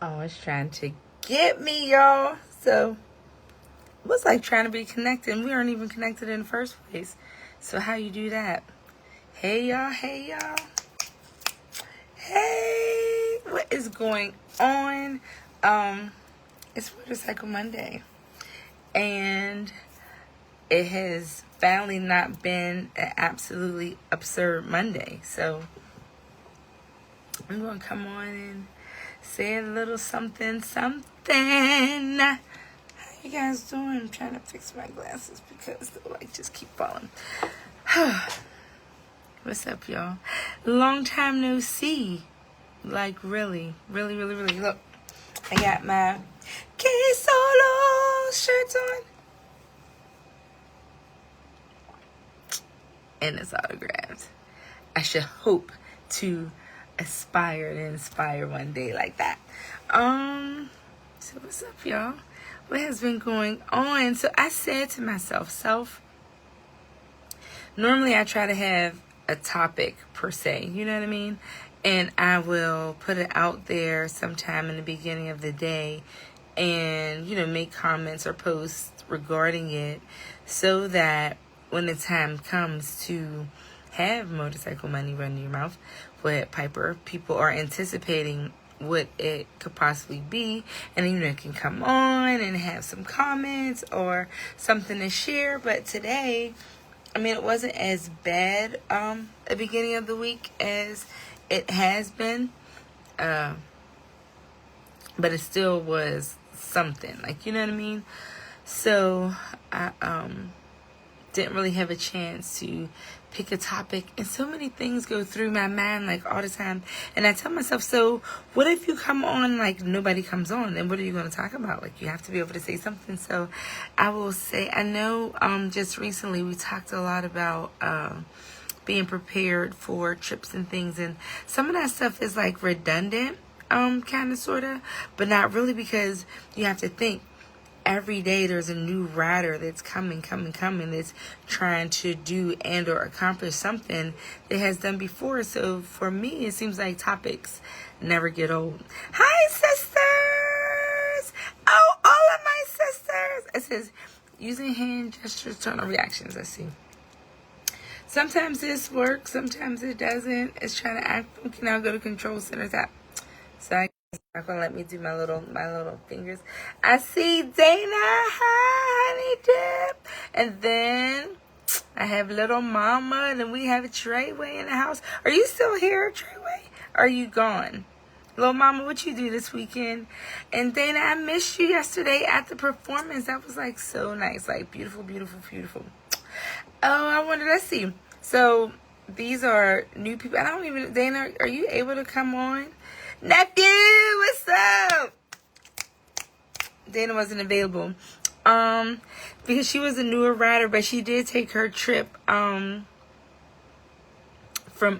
Oh, it's trying to get me, y'all. So, it was like trying to be connected, and we aren't even connected in the first place. So, how you do that? Hey, y'all. Hey, y'all. Hey, what is going on? It's Motorcycle Monday, and it has finally not been an absolutely absurd Monday. So, I'm going to come on and say a little something. How you guys doing? I'm trying to fix my glasses because the light just keep falling. What's up, y'all? Long time no see. Like, really. Look, I got my K-Solo shirts on. And it's autographed. I should hope to aspire and inspire one day like that. So what's up, y'all? What has been going on? So I said to myself, normally I try to have a topic per se, you know what I mean? And I will put it out there sometime in the beginning of the day and, make comments or posts regarding it so that when the time comes to have Motorcycle Money Run Your Mouth with Piper, people are anticipating what it could possibly be, and it can come on and have some comments or something to share. But today, it wasn't as bad at the beginning of the week as it has been, but it still was something, you know what I mean? So I didn't really have a chance to pick a topic, and so many things go through my mind all the time, and I tell myself, so what if you come on nobody comes on, then what are you going to talk about? You have to be able to say something. So I will say, I know just recently we talked a lot about being prepared for trips and things, and some of that stuff is redundant, kind of sort of, but not really, because you have to think every day there's a new rider that's coming that's trying to do and or accomplish something that has done before. So for me, it seems like topics never get old. Hi, sisters! Oh, all of my sisters! It says, using hand gestures, turn on reactions. I see. Sometimes this works, sometimes it doesn't. It's trying to act. Okay, now go to control center tab. So I guess it's not gonna let me do my little fingers. I see Dana. Hi, honey dip. And then I have little mama, and then we have Treyway in the house. Are you still here, Treyway? Are you gone? Little mama, what you do this weekend? And Dana, I missed you yesterday at the performance. That was so nice, beautiful. Oh, I wonder, let's see. So these are new people. I don't even, Dana, are you able to come on? Nephew, what's up? Dana wasn't available. Because she was a newer rider, but she did take her trip from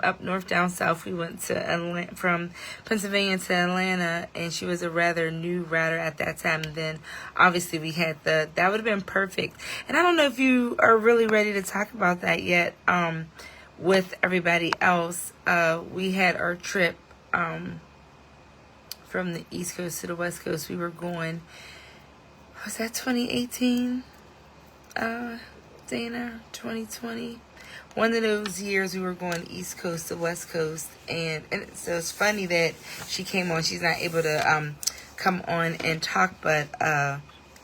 up north down south. We went to Atlanta, from Pennsylvania to Atlanta, and she was a rather new rider at that time. And then obviously we had that would have been perfect. And I don't know if you are really ready to talk about that yet. With everybody else, we had our trip from the East Coast to the West Coast. We were going, was that 2018? Dana, 2020? One of those years we were going East Coast to West Coast. And so it's funny that she came on. She's not able to come on and talk, but I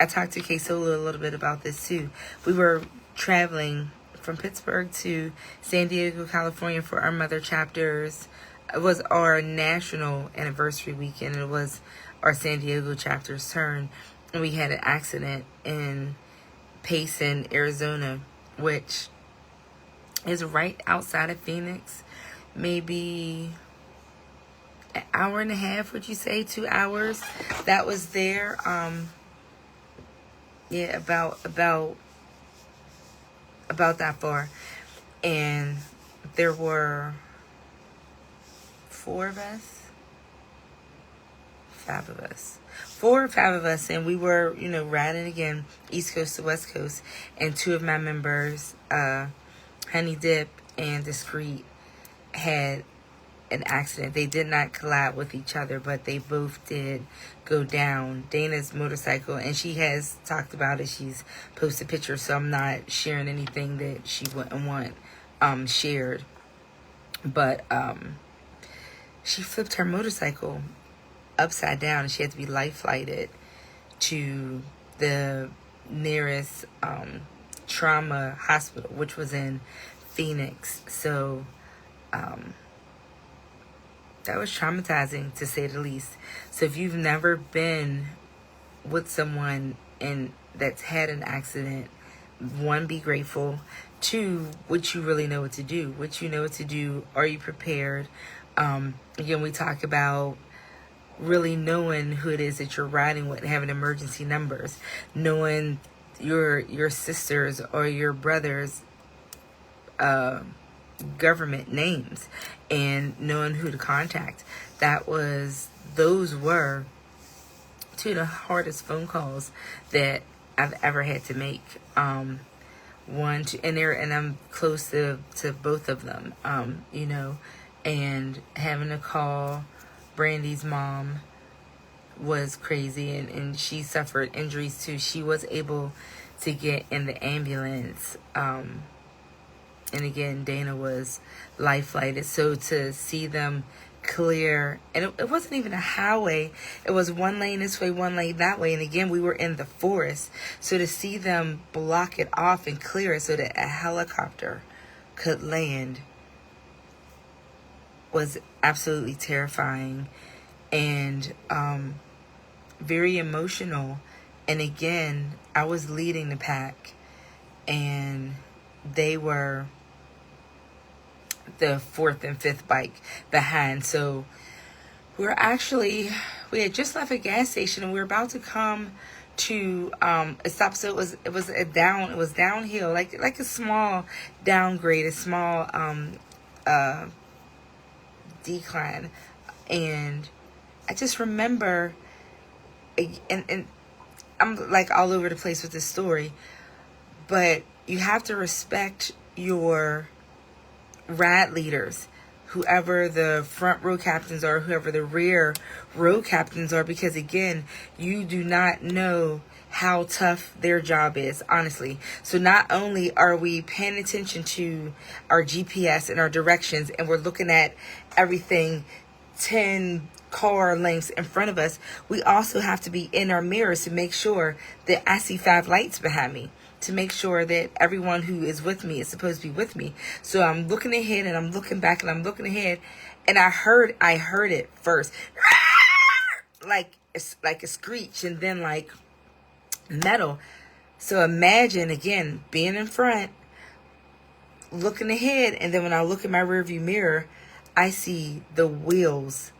talked to K-Solo a little bit about this too. We were traveling from Pittsburgh to San Diego, California for our mother chapters. It was our national anniversary weekend. It was our San Diego chapter's turn. And we had an accident in Payson, Arizona, which is right outside of Phoenix. Maybe an hour and a half, would you say? 2 hours? That was there. Yeah, about that far. And there were 4 of us, 5 of us, 4 or 5 of us, and we were, riding again, East Coast to West Coast, and 2 of my members, Honey Dip and Discreet, had an accident. They did not collide with each other, but they both did go down. Dana's motorcycle, and she has talked about it. She's posted pictures, so I'm not sharing anything that she wouldn't want shared. But she flipped her motorcycle upside down, and she had to be life flighted to the nearest trauma hospital, which was in Phoenix. So that was traumatizing, to say the least. So if you've never been with someone that's had an accident, one, be grateful. Two, would you really know what to do? Would you know what to do? Are you prepared? Again, we talk about really knowing who it is that you're riding with, having emergency numbers, knowing your sisters or your brothers' government names, and knowing who to contact. Those were two of the hardest phone calls that I've ever had to make. And I'm close to both of them, and having to call Brandy's mom was crazy, and she suffered injuries too. She was able to get in the ambulance, and again, Dana was life flighted. So to see them clear, and it wasn't even a highway, it was one lane this way, one lane that way, and again, we were in the forest. So to see them block it off and clear it so that a helicopter could land was absolutely terrifying and very emotional. And again, I was leading the pack, and they were the fourth and fifth bike behind. So we had just left a gas station, and we were about to come to a stop. So it was downhill, like a small downgrade, a small decline. And I just remember, and I'm like all over the place with this story, but you have to respect your ride leaders, whoever the front row captains are, whoever the rear row captains are, because again, you do not know how tough their job is, honestly. So not only are we paying attention to our GPS and our directions, and we're looking at everything 10 car lengths in front of us, we also have to be in our mirrors to make sure that I see 5 lights behind me, to make sure that everyone who is with me is supposed to be with me. So I'm looking ahead, and I'm looking back, and I'm looking ahead, and I heard it first, like a screech, and then like metal. So imagine, again, being in front, looking ahead, and then when I look in my rearview mirror, I see the wheels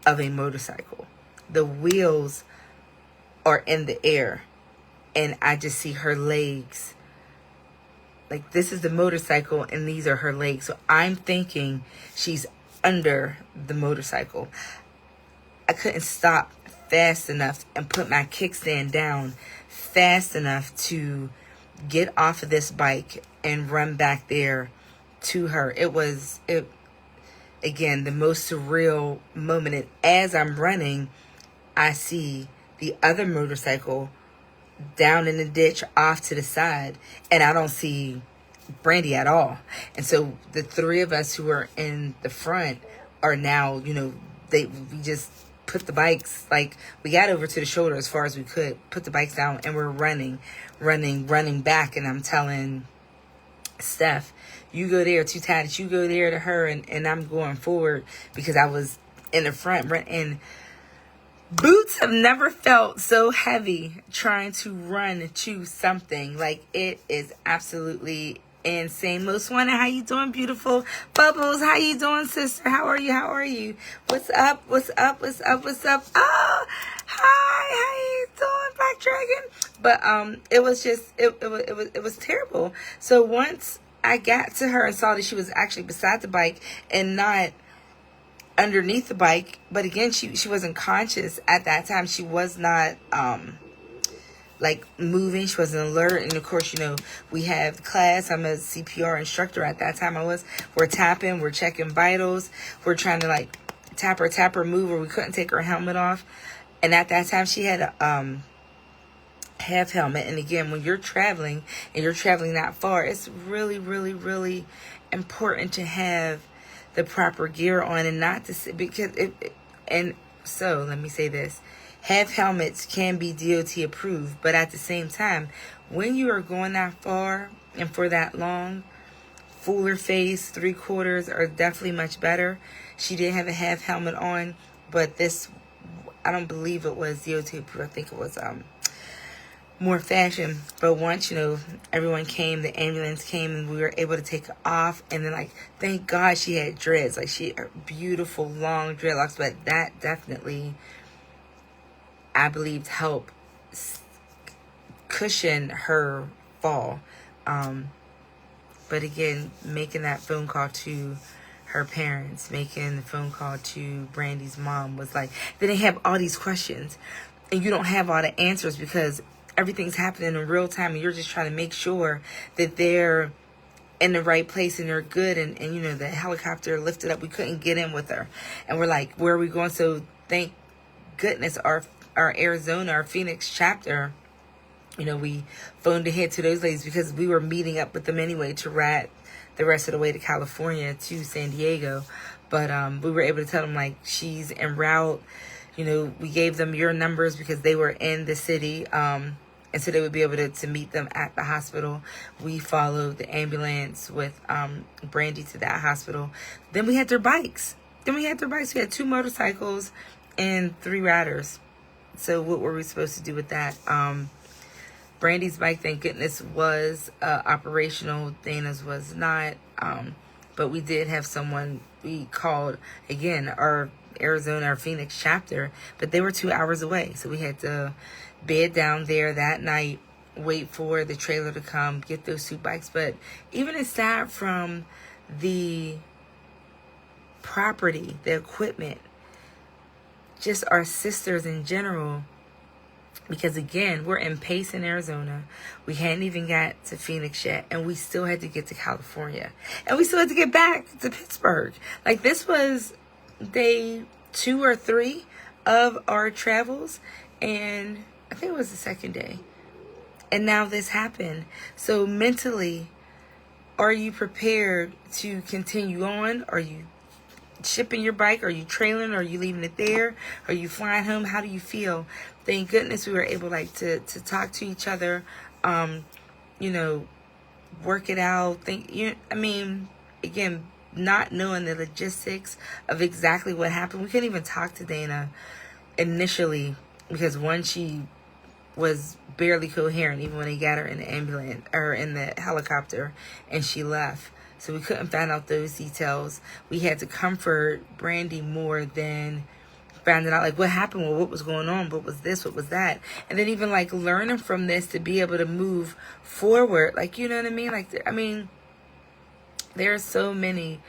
of a motorcycle. The wheels are in the air, and I just see her legs. Like, this is the motorcycle, and these are her legs. So I'm thinking she's under the motorcycle. I couldn't stop fast enough and put my kickstand down fast enough to get off of this bike and run back there to her. Again, the most surreal moment. And as I'm running, I see the other motorcycle down in the ditch off to the side, and I don't see Brandy at all. And so the three of us who are in the front are now, we just put the bikes, like, we got over to the shoulder as far as we could, put the bikes down, and we're running back. And I'm telling Steph, you go there to Titus, you go there to her, and I'm going forward because I was in the front. And boots have never felt so heavy trying to run to something. Like, it is absolutely insane. Most wanted, how you doing, beautiful? Bubbles, how you doing, sister? How are you? What's up? Oh, hi, how you doing, Black Dragon? But it was just it was terrible. So once I got to her and saw that she was actually beside the bike and not underneath the bike, but again, she wasn't conscious at that time. She was not like moving. She wasn't alert. And of course, you know, we have class. I'm a CPR instructor at that time. We're tapping, we're checking vitals. We're trying to like tap her, move her. We couldn't take her helmet off. And at that time she had a half helmet. And again, when you're traveling and you're traveling that far, it's really, really, really important to have the proper gear on, and not to sit, because and so let me say this. Half helmets can be DOT approved, but at the same time, when you are going that far and for that long, fuller face, 3/4 are definitely much better. She did have a half helmet on, but this, I don't believe it was DOT approved. I think it was more fashion. But once, you know, everyone came, the ambulance came, and we were able to take her off. And then, like, thank God she had dreads. Like, she had beautiful long dreadlocks, but that definitely, I believe, helped cushion her fall. But again, making that phone call to her parents, making the phone call to Brandy's mom was like, then they have all these questions and you don't have all the answers because everything's happening in real time, and you're just trying to make sure that they're in the right place and they're good. And you know, the helicopter lifted up. We couldn't get in with her. And we're like, where are we going? So thank goodness our Arizona, our Phoenix chapter, you know, we phoned ahead to those ladies because we were meeting up with them anyway to ride the rest of the way to California, to San Diego. But we were able to tell them, like, she's en route. You know, we gave them your numbers because they were in the city. And so they would be able to meet them at the hospital. We followed the ambulance with Brandy to that hospital. Then we had their bikes. We had 2 motorcycles and 3 riders. So what were we supposed to do with that? Brandy's bike, thank goodness, was operational. Dana's was not. But we did have someone, we called, again, our Arizona, our Phoenix chapter, but they were 2 hours away. So we had to bed down there that night, wait for the trailer to come, get those 2 bikes. But even aside from the property, the equipment, just our sisters in general, because again, we're in Payson, Arizona. We hadn't even got to Phoenix yet, and we still had to get to California, and we still had to get back to Pittsburgh. Like, this was day 2 or 3 of our travels, and I think it was the second day. And now this happened. So mentally, are you prepared to continue on? Are you shipping your bike? Are you trailing? Are you leaving it there? Are you flying home? How do you feel? Thank goodness we were able, like, to talk to each other, you know, work it out. I mean, again, not knowing the logistics of exactly what happened. We couldn't even talk to Dana initially because, one, she was barely coherent even when they got her in the ambulance or in the helicopter and she left. So we couldn't find out those details. We had to comfort Brandy more than finding out, like, what happened, well, what was going on, what was this, what was that. And then even, like, learning from this to be able to move forward. Like, you know what I mean? Like, I mean, there are so many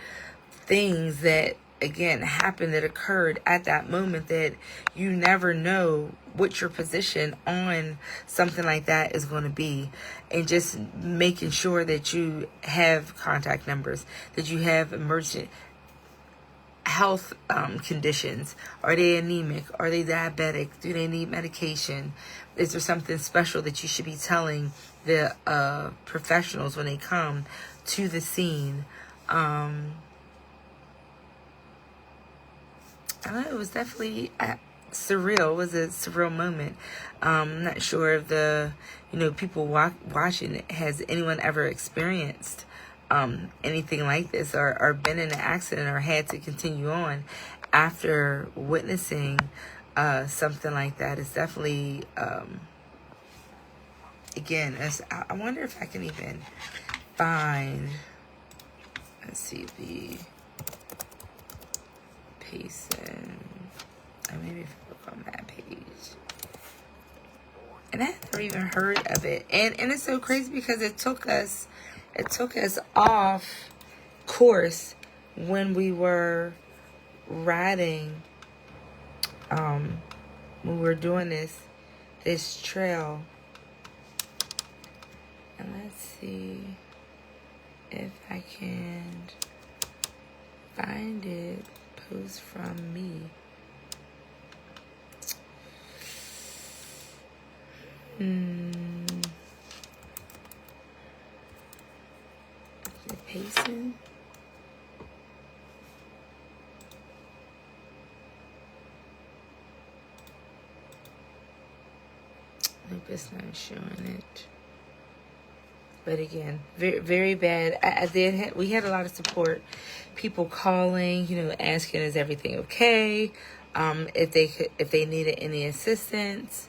things that, again, happened, that occurred at that moment, that you never know what your position on something like that is going to be. And just making sure that you have contact numbers, that you have emergent health conditions. Are they anemic? Are they diabetic? Do they need medication? Is there something special that you should be telling the professionals when they come to the scene? I don't know, it was definitely surreal. It was a surreal moment. I'm not sure if people watching it, has anyone ever experienced anything like this, or been in an accident, or had to continue on after witnessing something like that. It's definitely, again, I wonder if I can even find, let's see, the Payson, or maybe if I look on that page. And I had never even heard of it. And it's so crazy because it took us off course when we were riding, when we were doing this trail. And let's see if I can find it. Post from me. The pacing. Nope, it's not showing it. But again, very, very bad. We had a lot of support. People calling, asking, is everything okay? If they needed any assistance.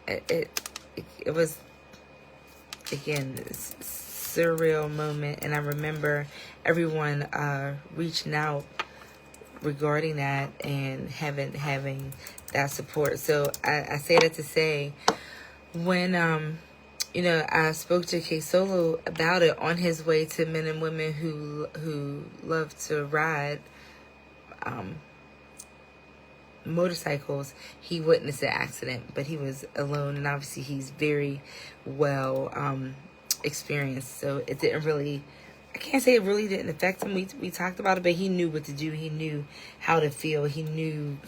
It was, again, this surreal moment. And I remember everyone reaching out regarding that and having that support. So I say that to say, when I spoke to Sooo about it on his way to men and women who love to ride motorcycles, he witnessed an accident, but he was alone, and obviously he's very well experienced, so it didn't really, I can't say it really didn't affect him. We talked about it, but he knew what to do. He knew how to feel. He knew,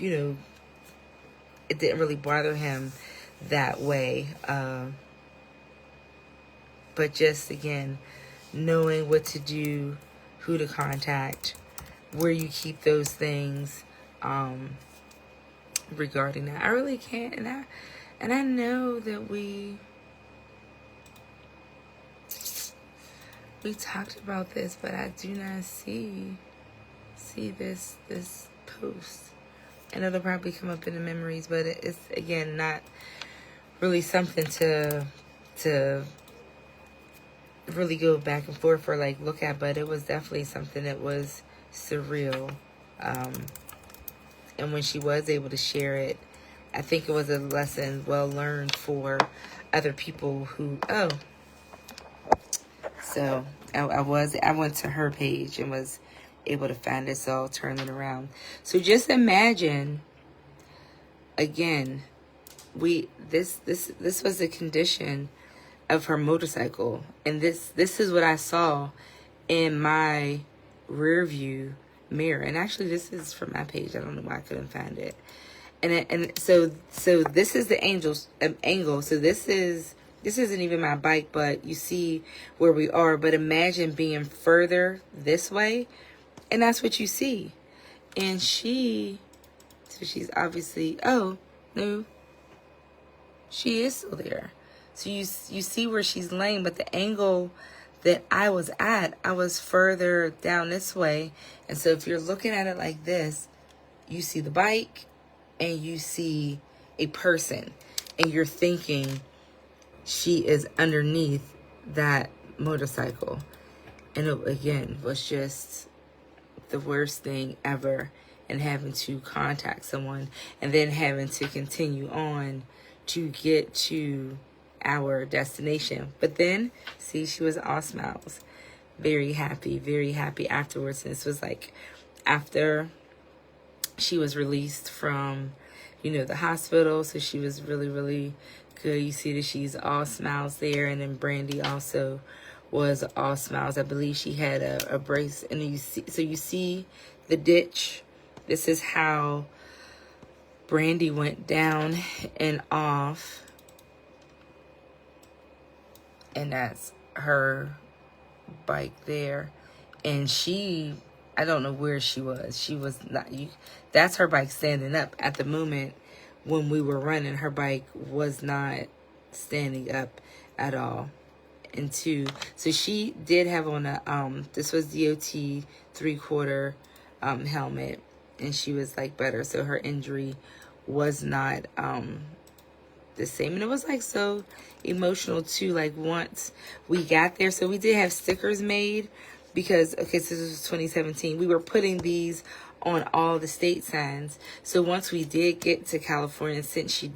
it didn't really bother him that way. But just, again, knowing what to do, who to contact, where you keep those things regarding that. I really can't. And I know that we talked about this, but I do not see this post. And it'll probably come up in the memories, but it's, again, not really something to really go back and forth or like look at, but it was definitely something that was surreal. And when she was able to share it, I think it was a lesson well learned for other people who, so I went to her page and was able to find it, so I'll turn it around. So just imagine, again, this was the condition of her motorcycle, and this is what I saw in my rear view mirror. And actually, this is from my page. I don't know why I couldn't find it. And so this is the angle. So this isn't even my bike, but you see where we are. But imagine being further this way, and that's what you see. And she's obviously, oh no, she is still there. So you see where she's laying, but the angle that I was at, I was further down this way. And so if you're looking at it like this, you see the bike and you see a person, and you're thinking she is underneath that motorcycle. And it, again, was just the worst thing ever, and having to contact someone and then having to continue on to get to our destination. But then, see, she was all smiles, very happy afterwards. And this was like after she was released from, the hospital. So she was really, really good. You see that she's all smiles there. And then Brandy also was all smiles. I believe she had a brace. And you see the ditch. This is how Brandy went down and off. And that's her bike there. And I don't know where she was. She was not, that's her bike standing up. At the moment when we were running, her bike was not standing up at all. And so she did have on this was DOT 3/4 helmet, and she was like better. So her injury was not the same. And it was like so emotional too, like once we got there. So we did have stickers made because, okay, so this was 2017. We were putting these on all the state signs. So once we did get to California, since she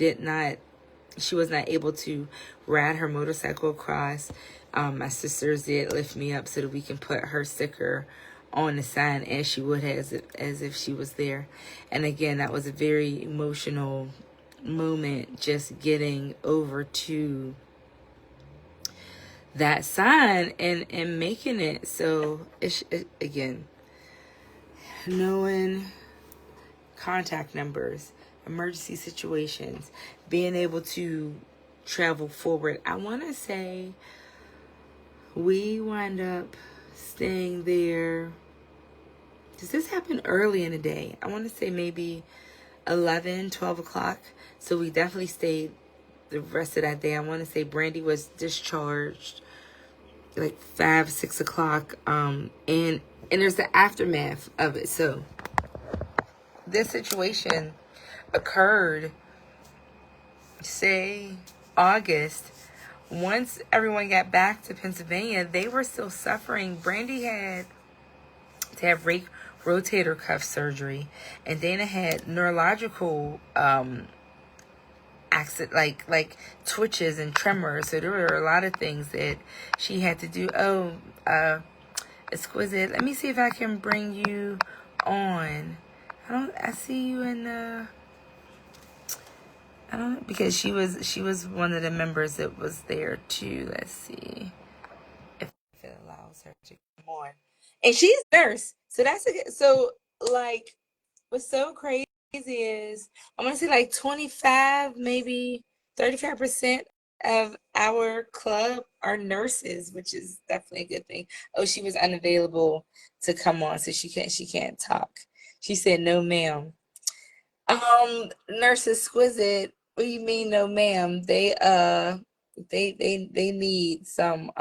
was not able to ride her motorcycle across, my sisters did lift me up so that we can put her sticker on the sign as she would have, as if she was there. And again, that was a very emotional moment just getting over to that sign and making it. So again, knowing contact numbers, emergency situations, being able to travel forward. I want to say we wind up staying there. Does this happen early in the day? I want to say maybe 11, 12 o'clock. So we definitely stayed the rest of that day. I want to say Brandy was discharged like 5, 6 o'clock. And there's the aftermath of it. So this situation occurred, say, August. Once everyone got back to Pennsylvania, they were still suffering. Brandy had to have rotator cuff surgery, and Dana had neurological accident, like twitches and tremors. So there were a lot of things that she had to do. Exquisite. Let me see if I can bring you on. I see you in the. I don't, because she was one of the members that was there too. Let's see if it allows her to come on. And she's a nurse, so that's a so like what's so crazy is I'm gonna say like 25, maybe 35% of our club are nurses, which is definitely a good thing. Oh, she was unavailable to come on, so she can't talk. She said no, ma'am. Nurse Exquisite, what do you mean no ma'am? They need some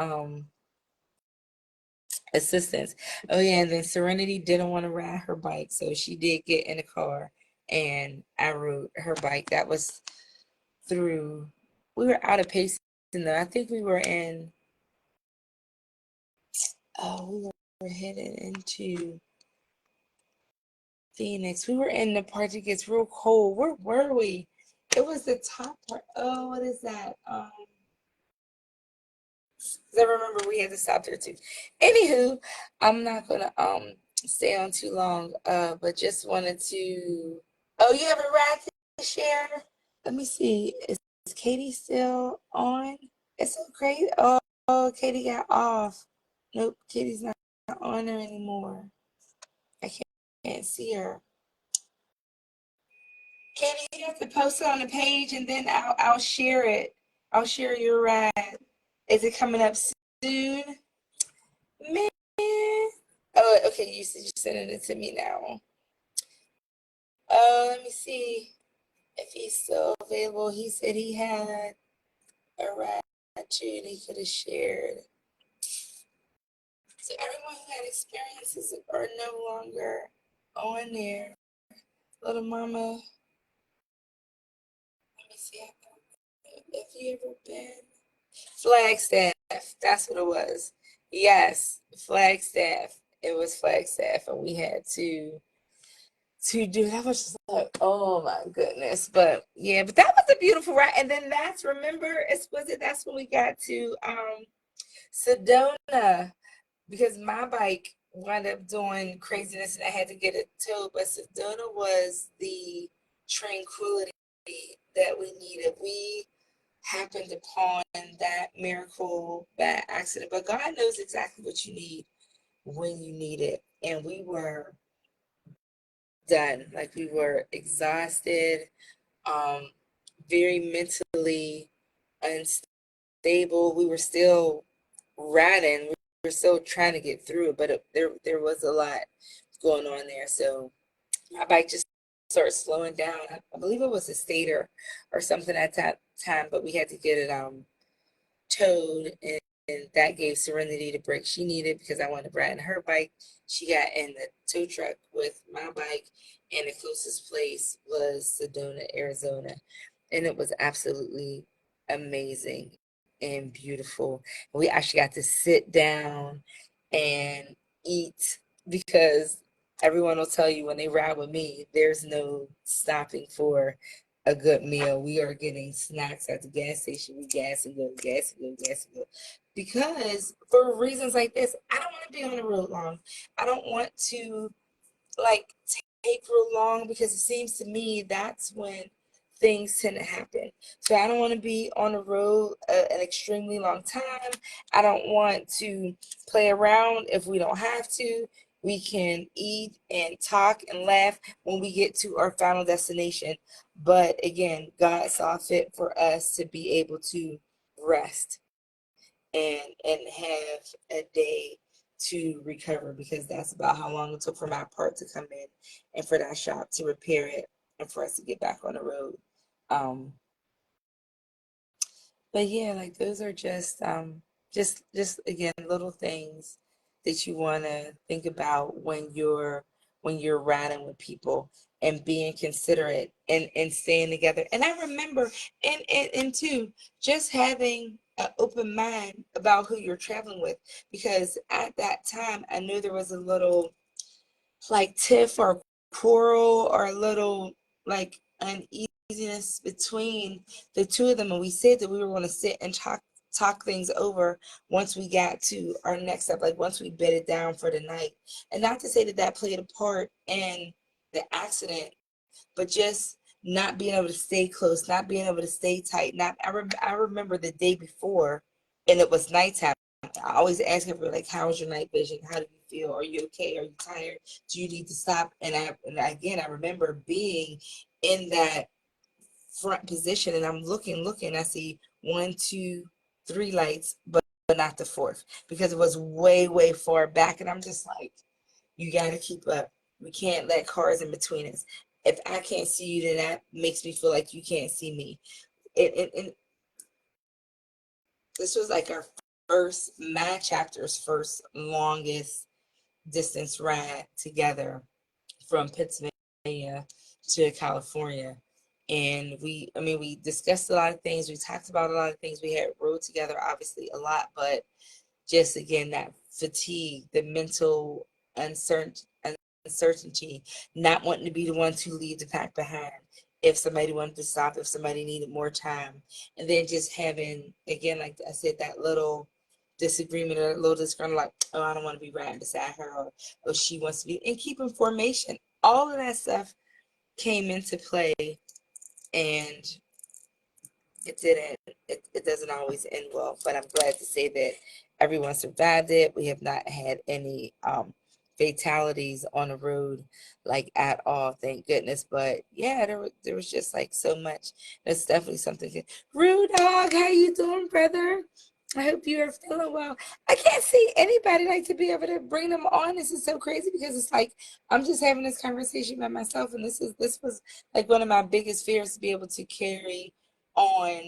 assistance. Oh yeah, and then Serenity didn't want to ride her bike, so she did get in the car and I rode her bike. That was through, we were out of Payson though. I think we were in, we were headed into Phoenix. We were in the part that gets real cold. Where were we? It was the top part. Oh, what is that? 'Cause I remember we had to stop there too. Anywho, I'm not gonna stay on too long. But just wanted to. Oh, you have a ride to share? Let me see. Is Katie still on? It's so crazy. Oh, Katie got off. Nope, Katie's not on there anymore. I can't see her. Katie, you have to post it on the page, and then I'll share it. I'll share your ride. Is it coming up soon? Man. Oh, okay. You said you're sending it to me now. Let me see if he's still available. He said he had a ride too, and he could have shared. So everyone who had experiences are no longer on there. Little mama, let me see if you ever been. Flagstaff. That's what it was. Yes, Flagstaff. It was Flagstaff, and we had to do that. Was just like, oh my goodness. But yeah, but that was a beautiful ride. And then remember, that's when we got to Sedona, because my bike wound up doing craziness and I had to get it towed. But Sedona was the tranquility that we needed. We happened upon that miracle, that accident, but God knows exactly what you need when you need it. And we were done. Like, we were exhausted, very mentally unstable. We were still riding. We were still trying to get through it, but there was a lot going on there. So my bike just started slowing down. I believe it was a stator or something at that time, but we had to get it towed, and that gave Serenity the break she needed because I wanted to ride in her bike. She got in the tow truck with my bike, and the closest place was Sedona, Arizona, and it was absolutely amazing and beautiful. We actually got to sit down and eat, because everyone will tell you when they ride with me, there's no stopping for a good meal. We are getting snacks at the gas station. We gas and go, gas and go, gas and go. Because for reasons like this, I don't want to be on the road long. I don't want to like take real long, because it seems to me that's when things tend to happen. So I don't want to be on the road an extremely long time. I don't want to play around if we don't have to. We can eat and talk and laugh when we get to our final destination. But again, God saw fit for us to be able to rest and have a day to recover, because that's about how long it took for my part to come in and for that shop to repair it and for us to get back on the road. Um, but yeah, like those are just again little things that you want to think about when you're riding with people and being considerate and staying together. And I remember and too, just having an open mind about who you're traveling with, because at that time I knew there was a little like tiff or quarrel or a little like uneasiness between the two of them, and we said that we were going to sit and talk things over once we got to our next step, like once we bedded down for the night. And not to say that that played a part in the accident, but just not being able to stay close, not being able to stay tight. Not I remember the day before, and it was nighttime. I always ask everybody, like, how's your night vision? How do you feel? Are you okay? Are you tired? Do you need to stop? And again, I remember being in that front position, and I'm looking. I see one, two, three lights, but not the fourth, because it was way far back, and I'm just like, you got to keep up. We can't let cars in between us. If I can't see you, then that makes me feel like you can't see me. And this was like my chapter's first longest distance ride together from Pennsylvania to California. And we discussed a lot of things. We talked about a lot of things. We had rode together, obviously, a lot, but just again, that fatigue, the mental uncertainty, not wanting to be the one to leave the pack behind if somebody wanted to stop, if somebody needed more time. And then just having, again, like I said, that little disagreement or a little disgruntled, like, oh, I don't want to be riding beside her, or oh, she wants to be, and keeping formation. All of that stuff came into play, and it didn't. It doesn't always end well, but I'm glad to say that everyone survived it. We have not had any fatalities on the road, like at all, thank goodness. But yeah, there was just like so much. That's definitely something good. Rude Dog, how you doing, brother? I hope you are feeling well. I can't see anybody like to be able to bring them on. This is so crazy, because it's like I'm just having this conversation by myself, and this was like one of my biggest fears, to be able to carry on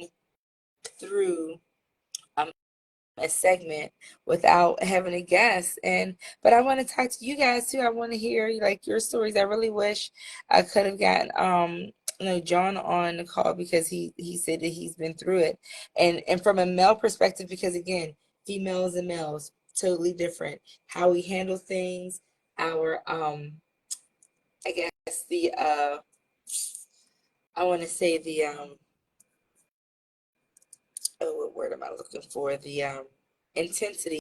through um, a segment without having a guest. And but I want to talk to you guys too. I want to hear like your stories. I really wish I could have gotten John on the call, because he said that he's been through it, and from a male perspective, because again, females and males totally different, how we handle things, our I guess the I want to say the oh, what word am I looking for? The intensity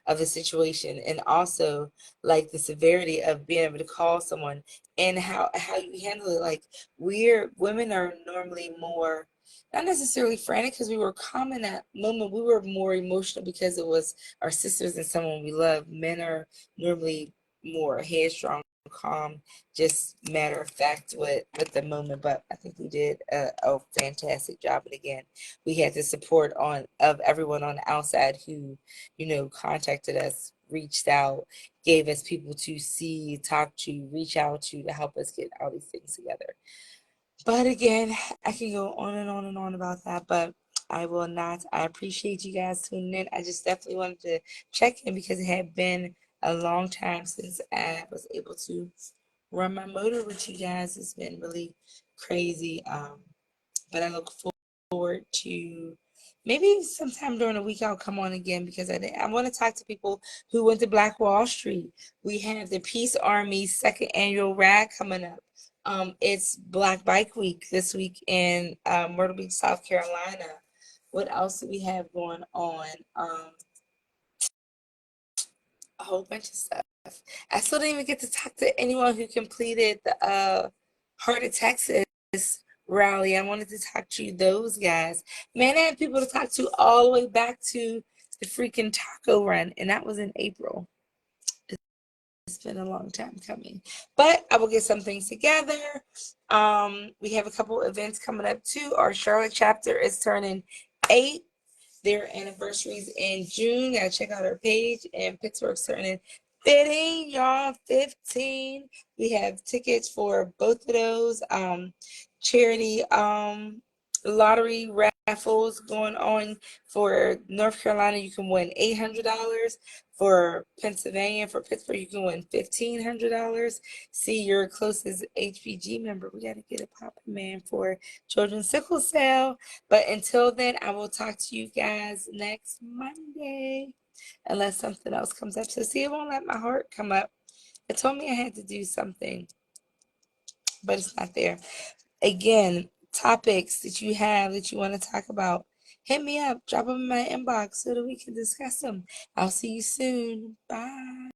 of the situation, and also like the severity of being able to call someone, and how you handle it. Like, we're women are normally more, not necessarily frantic because we were calm in that moment. We were more emotional because it was our sisters and someone we love. Men are normally more headstrong, calm, just matter of fact with the moment. But I think we did a fantastic job. And again, we had the support on of everyone on the outside who, contacted us, reached out, gave us people to see, talk to, reach out to help us get all these things together. But again, I can go on and on and on about that, but I will not. I appreciate you guys tuning in. I just definitely wanted to check in, because it had been a long time since I was able to run my motor with you guys. It's been really crazy. But I look forward to maybe sometime during the week I'll come on again, because I want to talk to people who went to Black Wall Street. We have the Peace Army second annual ride coming up. It's Black Bike Week this week in Myrtle Beach, South Carolina. What else do we have going on? A whole bunch of stuff. I still didn't even get to talk to anyone who completed the Heart of Texas rally. I wanted to talk to you, those guys. Man, I had people to talk to all the way back to the freaking taco run, and that was in April. It's been a long time coming, but I will get some things together. We have a couple events coming up too. Our Charlotte chapter is turning 8. Their anniversaries in June. Gotta check out our page. And Pittsburgh's turning 15, y'all. 15. We have tickets for both of those. Charity lottery raffles going on. For North Carolina, you can win $800. For Pennsylvania, for Pittsburgh, you can win $1,500. See your closest HPG member. We gotta get a poppin', man, for children's sickle cell. But until then, I will talk to you guys next Monday, unless something else comes up. So see, it won't let my heart come up. It told me I had to do something, but it's not there. Again, topics that you have that you want to talk about, hit me up, drop them in my inbox so that we can discuss them. I'll see you soon. Bye.